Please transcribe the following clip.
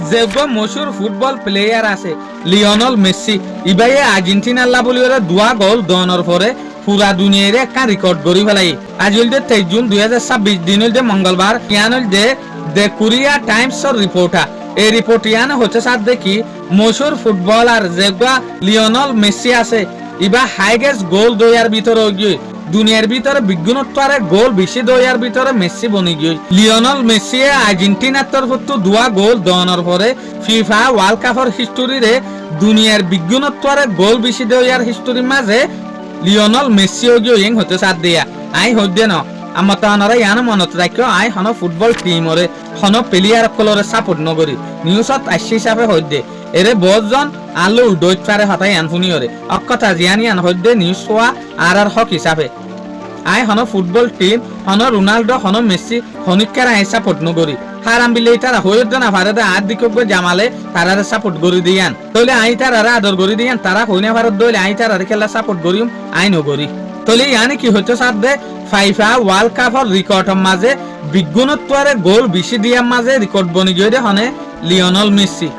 যেগো মশুর football player আছে Lionel Messi ইবাই আর্জেন্টিনার লা বলি দুয়া গোল দনের পরে পুরা দুনিয়ারে একটা রেকর্ড গড়ি ফেলাই আজ হল 23 জুন 2026 দিন হল মঙ্গলবার ইয়ান হল দ্য কোরিয়া টাইমসর রিপোর্টার এই রিপোর্ট ইয়ান হচ্ছে সাথ দেখি মশুর ফুটবলার যেগো লিওনেল মেসি আছে ইবা হাইগেস্ট গোল দয়ার ভিতরে গিয়ে দুনিয়ার ভিতরে বিজ্ঞানত্বরে গোল বেশি দয়ার ভিতরে মেসি বনি গিয়ে লিওনেল মেসি আর্জেন্টিনার তরফ দুয়া গোল দনের পরে ফিফা ওয়ার্ল্ড কাপের হিস্টোরিরে দুনিয়ার বিজ্ঞানত্বরে গোল বেশি দয়ার হিস্টোরির মাঝে লিওনেল মেসি গিয়ে ইং হতে সাথ দিয়া আই হদ্দে ন আমার তাহারা ইয়ান মনত রাখিও আই হন ফুটবল টিমরে হন প্লেয়ার কলরে সাপোর্ট নগরি নিউজত আসি হিসাবে হদ্দে এরে বহুজন আলু দৈত পারে হতাই আন শুনিওরে অকথা জিয়ানি আন হদ্দে নিউজ হওয়া আর হক হিসাবে আই হন ফুটবল টিম হন রোনাল্ডো হন মেসি হনিকার আই সাপোর্ট নগরি হারাম বিলে তারা হইদ না ভারত আর দিক জামালে তারারে সাপোর্ট করি দিয়ান তাহলে আই তারারে আদর করি দিয়ান তারা হইনা ভারত দইলে আই তারারে খেলা সাপোর্ট করিম আই নগরি তাহলে ইয়ানি কি হচ্ছে সাথে ফাইফা ওয়ার্ল্ড কাপের রেকর্ডের মাঝে বিজ্ঞানত্বরে গোল বেশি দিয়ার মাঝে রেকর্ড বনি গিয়ে হনে লিওনেল মেসি।